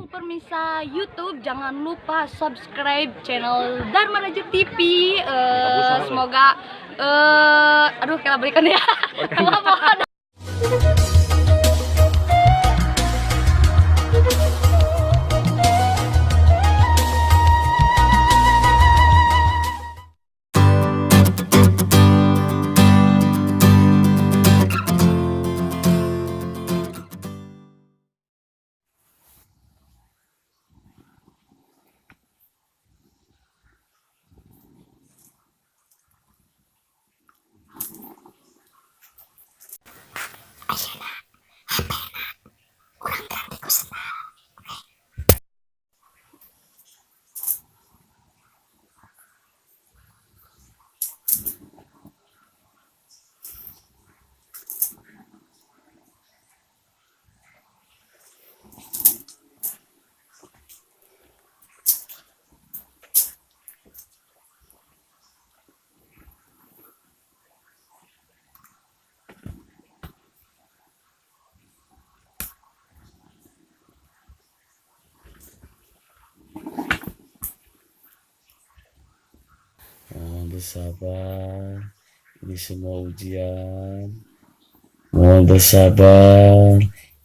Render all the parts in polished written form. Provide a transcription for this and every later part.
pemirsa YouTube, jangan lupa subscribe channel Dharma Raja TV. Semoga aduh kita berikan ya. Mohon. Mohon bersabar, ini semua ujian. Mohon bersabar,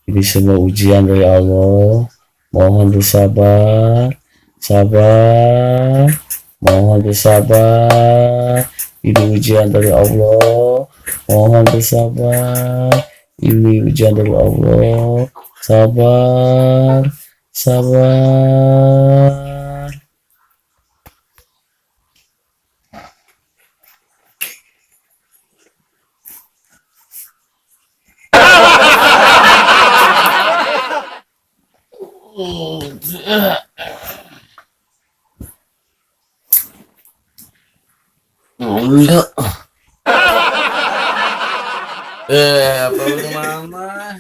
ini semua ujian dari Allah. Mohon bersabar, sabar. Mohon bersabar, ini ujian dari Allah. Mohon bersabar, ini ujian dari Allah. Sabar, sabar. Apa mama?